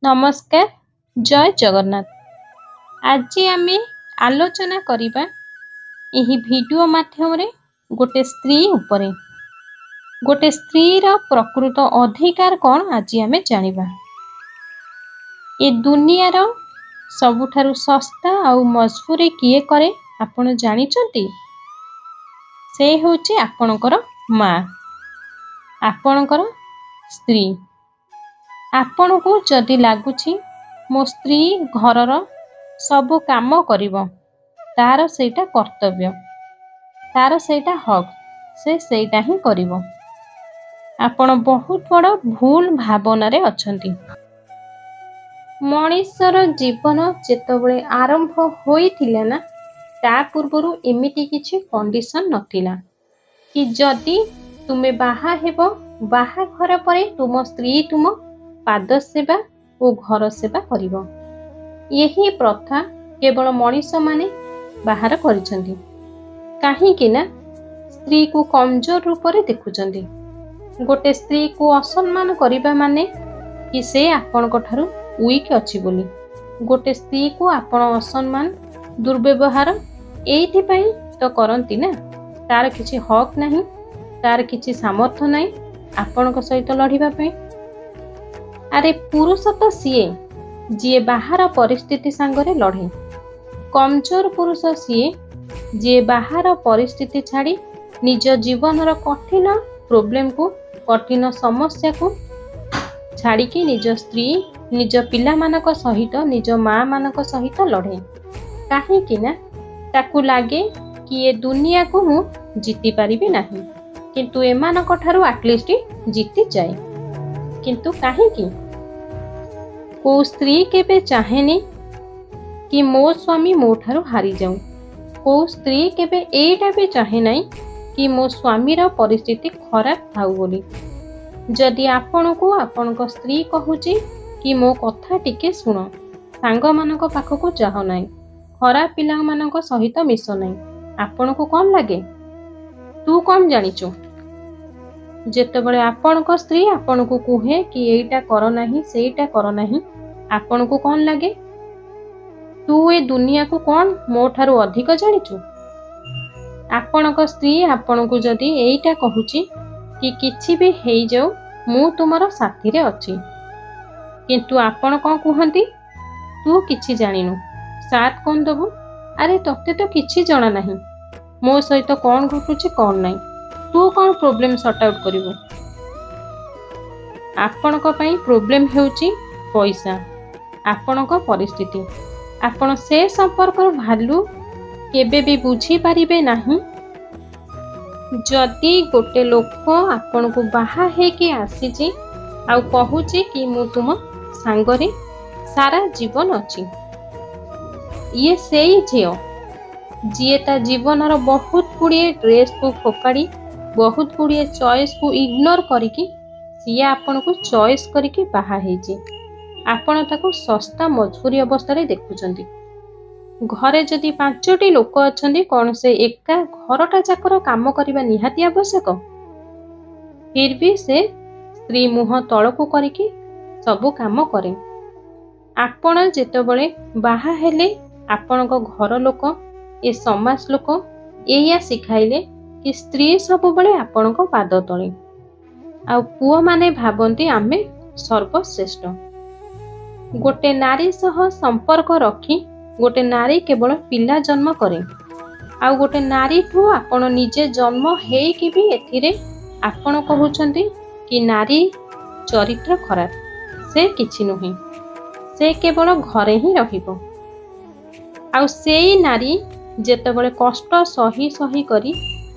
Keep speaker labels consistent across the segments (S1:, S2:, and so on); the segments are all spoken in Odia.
S1: नमस्कार जय जगन्नाथ। आज आम आलोचना करिबा एही वीडियो माध्यम रे गोटे स्त्री उपरे गोटे स्त्री रा प्रकृत अधिकार कौन आज आम जानिबा। ए दुनिया रो सबुठारु सस्ता आउ मजबूरी किए करे आपण जानिचंती? से होची आपणकर माँ, आपणकर स्त्री। आपण को जदि लगुची मो स्त्री घरर सबु काम करिवो, तार सेटा कर्तव्य, तार सेटा हक, से सेटा ही करिवो। आपण बहुत बड़ भूल भावना रे अछंती। मनीषर जीवन जेतबळे आरंभ होइथिला ना, ता पूर्वरु एमिति किछि कंडीशन नथिला कि जदि तुमे बाहा हेबो, बाहा घर परे तुम स्त्री तुम पाद सेवा और घर सेवा करिवो। यही प्रथा केवल मनीष माने बाहर करिसंती। काहे कि ना स्त्री को कमजोर रूप रे देखुचंती। गोटे स्त्री को असम्मान करिबा माने कि से आपण को ठारू वीक अछि बोली। गोटे स्त्री को आपण असम्मान दुर्व्यवहार एइथि पई तो करंती ना, तार किछि हक नाही, तार किछि सामर्थ्य नाही आपण को सहित लढिबा पई। अरे पुरुष तो सीए जी बाहर परिस्थिति सांगरे लड़े। कमजोर पुरुष सीए जी बाहर परिस्थिति छाड़ी निज जीवन रो कठिन प्रॉब्लम को, कठिन समस्या को छाड़ी की निज स्त्री निज पिला मानक सहित, निज माँ मानक सहित लड़े। काहे कि ना ताकू लागे कि ये दुनिया को मु जीति पारिबी नाही, किंतु एमानक ठारू एटलिस्ट जीति जाए। किंतु काहे कि को स्त्री केबे चाहेनी कि मो स्वामी मो ठारू हारी जाऊ। को स्त्री केबे एटा भी चाहे नाही कि मो स्वामी रो परिस्थिति खराब थाउ बोली। जदि आपण को आपण को स्त्री कहूची कि मो कथा टिके सुनो, सांग मानक पाखको जाहो नाही, खराब पिला मानक सहित मिसो नाही, आपण को कौन लागे? तू कौन जानिचु? जेतबळे आपण को स्त्री आपण को कुहे कि एटा करो नाही, सेटा करो नाही, आपण को कौन लागे? तू ए दुनिया को कौन मो ठारू अधिक जानिचु? आपण को स्त्री आपण को जदि एटा कहूची कि किछि भी हेई जाऊ मु तुमरो साथी रे अछि, किंतु आपण को कहंती तू किछि जानिनु, साथ कोन दबु? अरे तते तो किछि जणा नाही, मो सहित कोन घटुची कोन नाही, तू कौन प्रॉब्लम सॉर्ट आउट करिवो? आपण को पई प्रॉब्लम हेउची पैसा, आपण को परिस्थिति। आपण से संपर्क भालू केबे भी बुझी पारिबे नाही। जदि गोटे लोक आपण को बाहा हे के आसीची आ कहूची कि मु तुम सांगरे सारा जीवन अछि, ये सेई झियो जिए ता जीवन रो बहुत गुड़िए ड्रेस को फोपाड़ी, बहुत गुड़िए चॉइस को इग्नोर करिकी सिए आपण को चॉइस करिके बाहा हेची। आपण ताको सस्ता मजबूरी अवस्था रे देखुचंती। घरे जदि 5टी लोक अछंती, कोन से एका घरटा जाकर काम करिबा निहाती आवश्यक? फिर भी से स्त्री मुह तळको करिके सबु काम करे। आपण जेतबळे बाहा हेले आपण को घर लोक, ए समाज लोक एया सिखाइले कि स्त्री सब बळे आपण को पाद तळे, आ पुओ माने भाबंती आमे सर्वश्रेष्ठ। गोटे नारी सह संपर्क रखी गोटे नारी केवल पिला जन्म करे, आ गोटे नारी ठू आपण निजे जन्म हेई कि भी एथिरे आपण कहउछंती कि नारी चरित्र खराब, से किछि नुहे, से केवल घरे ही रहिबो। आ सेई नारी जेतबळे कष्ट सही सही करी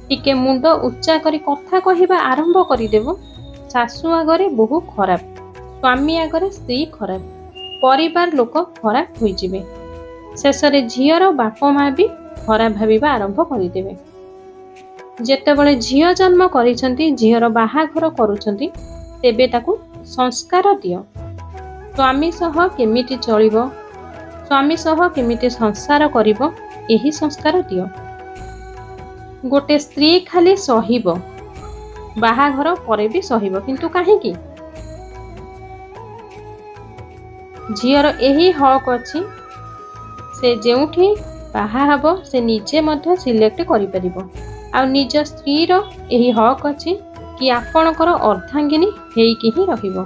S1: टिके मुंड उच्चा करी कथा कहिबा आरंभ करी देबो, सासु आगरे बहु खराब, स्वामी आगरे स्त्री खराब, परिवार लोक खराब होई जिवे। शेषरे झियर बाप माँ भी खराब भाविबा आरंभ करिदेबे। जेतेबळे झियो जन्म करिसंती, झियर बाहाघर करूछंती, तेबे ताकू संस्कार दियो। स्वामी सह केमिति चलिबो, स्वामी सह केमिति संसार करिबो, एही संस्कार दियो। गोटे स्त्री खाली सहिबो, बाहाघर परे भी सहिबो, किंतु काहेकि? ଝିଅର ଏହି ହକ୍ ଅଛି, ସେ ଯେଉଁଠି ବାହା ହେବ ସେ ନିଜେ ମଧ୍ୟ ସିଲେକ୍ଟ କରିପାରିବ। ଆଉ ନିଜ ସ୍ତ୍ରୀର ଏହି ହକ୍ ଅଛି କି ଆପଣଙ୍କର ଅର୍ଦ୍ଧାଙ୍ଗିନୀ ହେଇକି ହିଁ ରହିବ।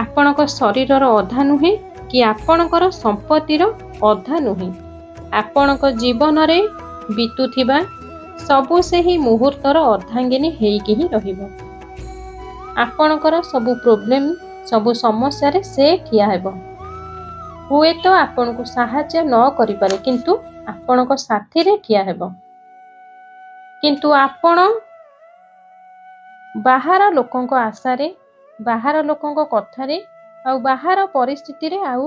S1: ଆପଣଙ୍କ ଶରୀରର ଅଧା ନୁହେଁ କି ଆପଣଙ୍କର ସମ୍ପତ୍ତିର ଅଧା ନୁହେଁ। ଆପଣଙ୍କ ଜୀବନରେ ବିତୁଥିବା ସବୁ ସେହି ମୁହୂର୍ତ୍ତର ଅର୍ଦ୍ଧାଙ୍ଗିନୀ ହେଇକି ହିଁ ରହିବ। ଆପଣଙ୍କର ସବୁ ପ୍ରୋବ୍ଲେମ୍, ସବୁ ସମସ୍ୟାରେ ସେ ଠିଆ ହେବ। ହୁଏତ ଆପଣଙ୍କୁ ସାହାଯ୍ୟ ନ କରିପାରେ, କିନ୍ତୁ ଆପଣଙ୍କ ସାଥିରେ ଠିଆ ହେବ। କିନ୍ତୁ ଆପଣ ବାହାର ଲୋକଙ୍କ ଆଶାରେ, ବାହାର ଲୋକଙ୍କ କଥାରେ ଆଉ ବାହାର ପରିସ୍ଥିତିରେ ଆଉ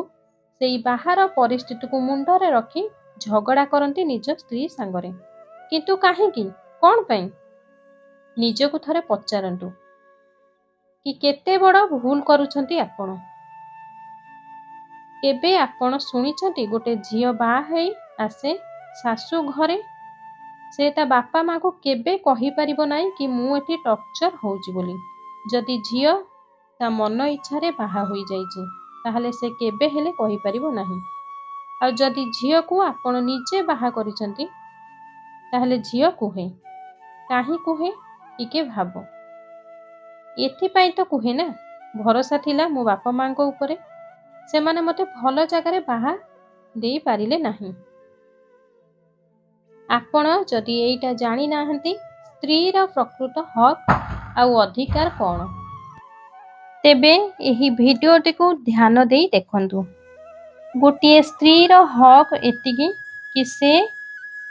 S1: ସେଇ ବାହାର ପରିସ୍ଥିତିକୁ ମୁଣ୍ଡରେ ରଖି ଝଗଡ଼ା କରନ୍ତି ନିଜ ସ୍ତ୍ରୀ ସାଙ୍ଗରେ। କିନ୍ତୁ କାହିଁକି? କ'ଣ ପାଇଁ? ନିଜକୁ ଥରେ ପଚାରନ୍ତୁ କି କେତେ ବଡ଼ ଭୁଲ କରୁଛନ୍ତି ଆପଣ। କେବେ ଆପଣ ଶୁଣିଛନ୍ତି ଗୋଟେ ଝିଅ ବାହା ହେଇ ଆସେ ଶାଶୁ ଘରେ, ସେ ତା ବାପା ମାଆକୁ କେବେ କହିପାରିବ ନାହିଁ କି ମୁଁ ଏଠି ଟର୍ଚର ହେଉଛି ବୋଲି। ଯଦି ଝିଅ ତା ମନ ଇଚ୍ଛାରେ ବାହା ହୋଇଯାଇଛି ତାହେଲେ ସେ କେବେ ହେଲେ କହିପାରିବ ନାହିଁ। ଆଉ ଯଦି ଝିଅକୁ ଆପଣ ନିଜେ ବାହା କରିଛନ୍ତି ତାହେଲେ ଝିଅ କୁହେ। କାହିଁ କୁହେ ଟିକେ ଭାବ। ଏଥିପାଇଁ ତ କୁହେ ନା, ଭରସା ଥିଲା ମୋ ବାପା ମାଆଙ୍କ ଉପରେ, ସେମାନେ ମୋତେ ଭଲ ଜାଗାରେ ବାହା ଦେଇପାରିଲେ ନାହିଁ। ଆପଣ ଯଦି ଏଇଟା ଜାଣିନାହାନ୍ତି ସ୍ତ୍ରୀର ପ୍ରକୃତ ହକ୍ ଆଉ ଅଧିକାର କ'ଣ, ତେବେ ଏହି ଭିଡ଼ିଓଟିକୁ ଧ୍ୟାନ ଦେଇ ଦେଖନ୍ତୁ। ଗୋଟିଏ ସ୍ତ୍ରୀର ହକ୍ ଏତିକି କି ସେ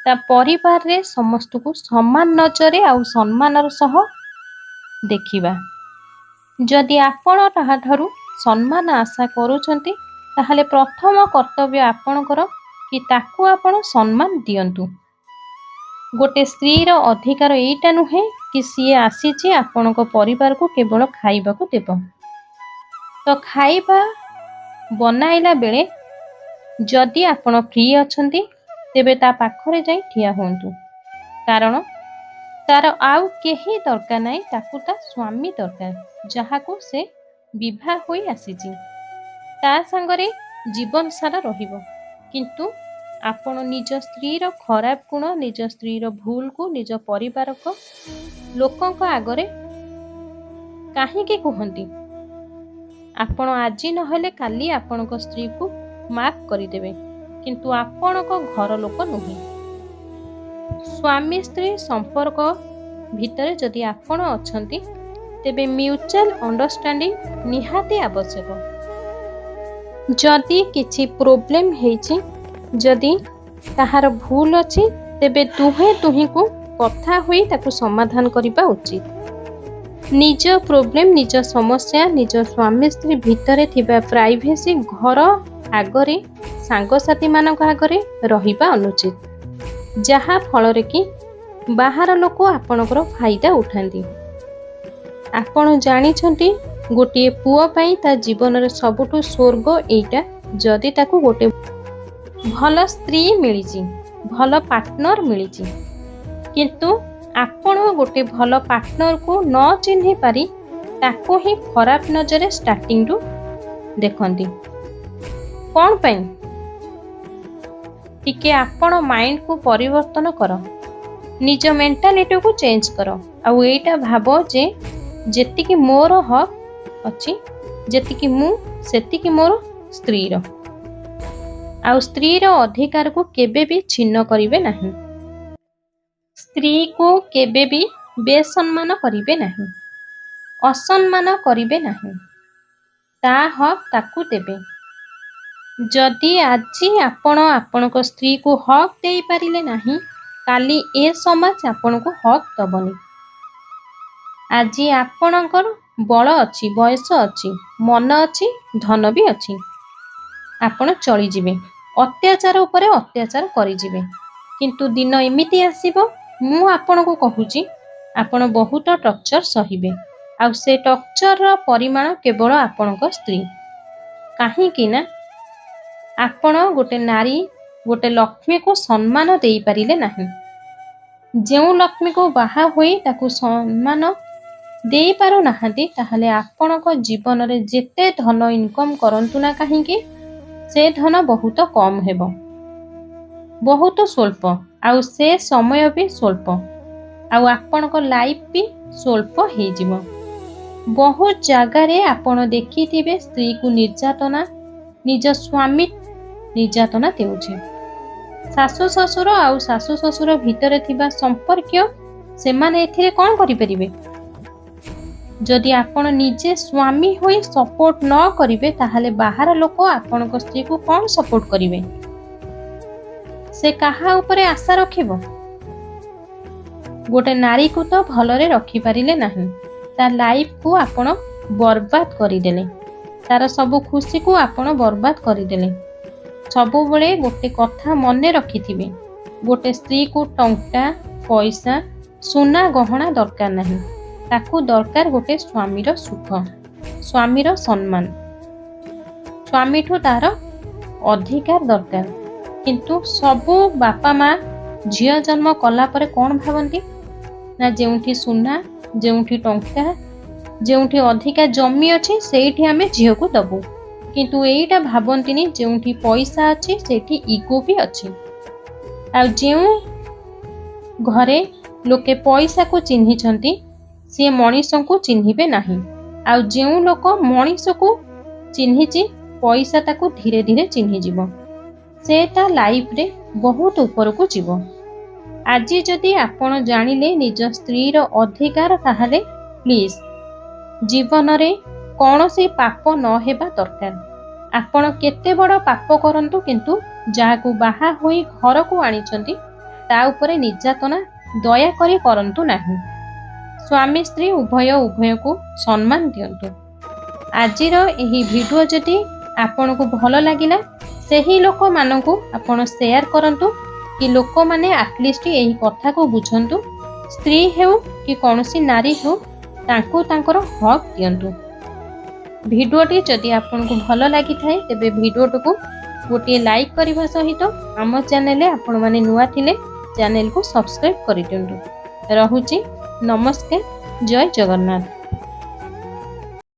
S1: ତା ପରିବାରରେ ସମସ୍ତଙ୍କୁ ସମାନ ନଜରରେ ଆଉ ସମ୍ମାନର ସହ ଦେଖିବା। ଯଦି ଆପଣ ତାହାଠାରୁ ସମ୍ମାନ ଆଶା କରୁଛନ୍ତି ତାହେଲେ ପ୍ରଥମ କର୍ତ୍ତବ୍ୟ ଆପଣଙ୍କର କି ତାକୁ ଆପଣ ସମ୍ମାନ ଦିଅନ୍ତୁ। ଗୋଟେ ସ୍ତ୍ରୀର ଅଧିକାର ଏଇଟା ନୁହେଁ କି ସିଏ ଆସିଛି ଆପଣଙ୍କ ପରିବାରକୁ କେବଳ ଖାଇବାକୁ ଦେବ। ତ ଖାଇବା ବନାଇଲା ବେଳେ ଯଦି ଆପଣ ଫ୍ରି ଅଛନ୍ତି ତେବେ ତା ପାଖରେ ଯାଇ ଠିଆ ହୁଅନ୍ତୁ। କାରଣ ତାର ଆଉ କେହି ଦରକାର ନାହିଁ, ତାକୁ ତା ସ୍ୱାମୀ ଦରକାର, ଯାହାକୁ ସେ ବିବାହ ହୋଇ ଆସିଛି, ତା ସାଙ୍ଗରେ ଜୀବନ ସାରା ରହିବ। କିନ୍ତୁ ଆପଣ ନିଜ ସ୍ତ୍ରୀର ଖରାପ ଗୁଣ, ନିଜ ସ୍ତ୍ରୀର ଭୁଲକୁ ନିଜ ପରିବାରକ ଲୋକଙ୍କ ଆଗରେ କାହିଁକି କୁହନ୍ତି? ଆପଣ ଆଜି ନହେଲେ କାଲି ଆପଣଙ୍କ ସ୍ତ୍ରୀକୁ ମାଫ କରିଦେବେ, କିନ୍ତୁ ଆପଣଙ୍କ ଘର ଲୋକ ନୁହେଁ। ସ୍ୱାମୀ ସ୍ତ୍ରୀ ସମ୍ପର୍କ ଭିତରେ ଯଦି ଆପଣ ଅଛନ୍ତି ତେବେ ମ୍ୟୁଚୁଆଲ ଅଣ୍ଡରଷ୍ଟାଣ୍ଡିଂ ନିହାତି ଆବଶ୍ୟକ। ଯଦି କିଛି ପ୍ରୋବ୍ଲେମ୍ ହେଇଛି, ଯଦି କାହାର ଭୁଲ ଅଛି, ତେବେ ଦୁହେଁ ଦୁହିଁଙ୍କୁ କଥା ହୋଇ ତାକୁ ସମାଧାନ କରିବା ଉଚିତ। ନିଜ ପ୍ରୋବ୍ଲେମ୍, ନିଜ ସମସ୍ୟା ନିଜ ସ୍ୱାମୀ ସ୍ତ୍ରୀ ଭିତରେ ଥିବା ପ୍ରାଇଭେସି ଘର ଆଗରେ, ସାଙ୍ଗସାଥିମାନଙ୍କ ଆଗରେ ରହିବା ଅନୁଚିତ, ଯାହା ଫଳରେ କି ବାହାର ଲୋକ ଆପଣଙ୍କର ଫାଇଦା ଉଠାନ୍ତି। ଆପଣ ଜାଣିଛନ୍ତି ଗୋଟିଏ ପୁଅ ପାଇଁ ତା ଜୀବନରେ ସବୁଠୁ ସ୍ୱର୍ଗ ଏଇଟା ଯଦି ତାକୁ ଗୋଟେ ଭଲ ସ୍ତ୍ରୀ ମିଳିଛି, ଭଲ ପାର୍ଟନର ମିଳିଛି। କିନ୍ତୁ ଆପଣ ଗୋଟେ ଭଲ ପାର୍ଟନରକୁ ନ ଚିହ୍ନି ପାରି ତାକୁ ହିଁ ଖରାପ ନଜରରେ ଷ୍ଟାର୍ଟିଂରୁ ଦେଖନ୍ତି। କ'ଣ ପାଇଁ? ଟିକେ ଆପଣ ମାଇଣ୍ଡକୁ ପରିବର୍ତ୍ତନ କର, ନିଜ ମେଣ୍ଟାଲିଟିକୁ ଚେଞ୍ଜ କର। ଆଉ ଏଇଟା ଭାବ ଯେ ଯେତିକି ମୋର ହକ୍ ଅଛି, ଯେତିକି ମୁଁ, ସେତିକି ମୋର ସ୍ତ୍ରୀର। ଆଉ ସ୍ତ୍ରୀର ଅଧିକାରକୁ କେବେ ବି ଛିନ୍ନ କରିବେ ନାହିଁ। ସ୍ତ୍ରୀକୁ କେବେ ବି ବେସମ୍ମାନ କରିବେ ନାହିଁ, ଅସମ୍ମାନ କରିବେ ନାହିଁ। ତା ହକ୍ ତାକୁ ଦେବେ। ଯଦି ଆଜି ଆପଣ ଆପଣଙ୍କ ସ୍ତ୍ରୀକୁ ହକ୍ ଦେଇପାରିଲେ ନାହିଁ, କାଲି ଏ ସମାଜ ଆପଣଙ୍କୁ ହକ୍ ଦେବନି। ଆଜି ଆପଣଙ୍କର ବଳ ଅଛି, ବୟସ ଅଛି, ମନ ଅଛି, ଧନ ବି ଅଛି, ଆପଣ ଚଳିଯିବେ, ଅତ୍ୟାଚାର ଉପରେ ଅତ୍ୟାଚାର କରିଯିବେ। କିନ୍ତୁ ଦିନ ଏମିତି ଆସିବ, ମୁଁ ଆପଣଙ୍କୁ କହୁଛି, ଆପଣ ବହୁତ ଟର୍ଚର ସହିବେ। ଆଉ ସେ ଟର୍ଚରର ପରିମାଣ କେବଳ ଆପଣଙ୍କ ସ୍ତ୍ରୀ। କାହିଁକି ନା ଆପଣ ଗୋଟେ ନାରୀ, ଗୋଟେ ଲକ୍ଷ୍ମୀକୁ ସମ୍ମାନ ଦେଇପାରିଲେ ନାହିଁ। ଯେଉଁ ଲକ୍ଷ୍ମୀକୁ ବାହା ହୋଇ ତାକୁ ସମ୍ମାନ ଦେଇ ପାରୁନାହାନ୍ତି ତାହେଲେ ଆପଣଙ୍କ ଜୀବନରେ ଯେତେ ଧନ ଇନକମ୍ କରନ୍ତୁ ନା କାହିଁକି ସେ ଧନ ବହୁତ କମ୍ ହେବ, ବହୁତ ସ୍ୱଳ୍ପ, ଆଉ ସେ ସମୟ ବି ସ୍ୱଳ୍ପ, ଆଉ ଆପଣଙ୍କ ଲାଇଫ୍ ବି ସ୍ୱଳ୍ପ ହେଇଯିବ। ବହୁତ ଜାଗାରେ ଆପଣ ଦେଖିଥିବେ ସ୍ତ୍ରୀକୁ ନିର୍ଯାତନା ନିଜ ସ୍ୱାମୀ ନିର୍ଯାତନା ଦେଉଛି। ଶାଶୁ ଶ୍ୱଶୁର ଆଉ ଶାଶୁ ଶ୍ୱଶୁର ଭିତରେ ଥିବା ସମ୍ପର୍କୀୟ ସେମାନେ ଏଥିରେ କ'ଣ କରିପାରିବେ? ଯଦି ଆପଣ ନିଜେ ସ୍ୱାମୀ ହୋଇ ସପୋର୍ଟ ନ କରିବେ ତାହେଲେ ବାହାର ଲୋକ ଆପଣଙ୍କ ସ୍ତ୍ରୀକୁ କ'ଣ ସପୋର୍ଟ କରିବେ? ସେ କାହା ଉପରେ ଆଶା ରଖିବ? ଗୋଟେ ନାରୀକୁ ତ ଭଲରେ ରଖିପାରିଲେ ନାହିଁ, ତା ଲାଇଫକୁ ଆପଣ ବର୍ବାଦ କରିଦେଲେ, ତାର ସବୁ ଖୁସିକୁ ଆପଣ ବର୍ବାଦ କରିଦେଲେ। ସବୁବେଳେ ଗୋଟେ କଥା ମନେ ରଖିଥିବେ, ଗୋଟେ ସ୍ତ୍ରୀକୁ ଟଙ୍କା ପଇସା ସୁନା ଗହଣା ଦରକାର ନାହିଁ, ତାକୁ ଦରକାର ଗୋଟେ ସ୍ୱାମୀର ସୁଖ, ସ୍ୱାମୀର ସମ୍ମାନ, ସ୍ୱାମୀଠୁ ତାର ଅଧିକାର ଦରକାର। କିନ୍ତୁ ସବୁ ବାପା ମା ଝିଅ ଜନ୍ମ କଲା ପରେ କ'ଣ ଭାବନ୍ତି ନା ଯେଉଁଠି ସୁନା, ଯେଉଁଠି ଟଙ୍କା, ଯେଉଁଠି ଅଧିକା ଜମି ଅଛି ସେଇଠି ଆମେ ଝିଅକୁ ଦେବୁ। କିନ୍ତୁ ଏଇଟା ଭାବନ୍ତିନି ଯେଉଁଠି ପଇସା ଅଛି ସେଇଠି ଇଗୋ ବି ଅଛି। ଆଉ ଯେଉଁ ଘରେ ଲୋକେ ପଇସାକୁ ଚିହ୍ନିଛନ୍ତି ସିଏ ମଣିଷଙ୍କୁ ଚିହ୍ନିବେ ନାହିଁ, ଆଉ ଯେଉଁ ଲୋକ ମଣିଷକୁ ଚିହ୍ନିଛି ପଇସା ତାକୁ ଧୀରେ ଧୀରେ ଚିହ୍ନିଯିବ, ସେ ତା ଲାଇଫରେ ବହୁତ ଉପରକୁ ଯିବ। ଆଜି ଯଦି ଆପଣ ଜାଣିଲେ ନିଜ ସ୍ତ୍ରୀର ଅଧିକାର ତାହେଲେ ପ୍ଲିଜ୍ ଜୀବନରେ କୌଣସି ପାପ ନ ହେବା ଦରକାର। ଆପଣ କେତେ ବଡ଼ ପାପ କରନ୍ତୁ କିନ୍ତୁ ଯାହାକୁ ବାହା ହୋଇ ଘରକୁ ଆଣିଛନ୍ତି ତା ଉପରେ ନିର୍ଯାତନା ଦୟାକରି କରନ୍ତୁ ନାହିଁ। ସ୍ୱାମୀ ସ୍ତ୍ରୀ ଉଭୟକୁ ସମ୍ମାନ ଦିଅନ୍ତୁ। ଆଜିର ଏହି ଭିଡ଼ିଓ ଯଦି ଆପଣଙ୍କୁ ଭଲ ଲାଗିଲା ସେହି ଲୋକମାନଙ୍କୁ ଆପଣ ସେୟାର କରନ୍ତୁ କି ଲୋକମାନେ ଆଟଲିଷ୍ଟ ଏହି କଥାକୁ ବୁଝନ୍ତୁ। ସ୍ତ୍ରୀ ହେଉ କି କୌଣସି ନାରୀ ହେଉ ତାଙ୍କୁ ତାଙ୍କର ହକ୍ ଦିଅନ୍ତୁ। ଭିଡ଼ିଓଟି ଯଦି ଆପଣଙ୍କୁ ଭଲ ଲାଗିଥାଏ ତେବେ ଭିଡ଼ିଓଟିକୁ ଗୋଟିଏ ଲାଇକ୍ କରିବା ସହିତ ଆମ ଚ୍ୟାନେଲରେ ଆପଣମାନେ ନୂଆ ଥିଲେ ଚ୍ୟାନେଲକୁ ସବସ୍କ୍ରାଇବ୍ କରିଦିଅନ୍ତୁ। ରହୁଛି, ନମସ୍କାର, ଜୟ ଜଗନ୍ନାଥ।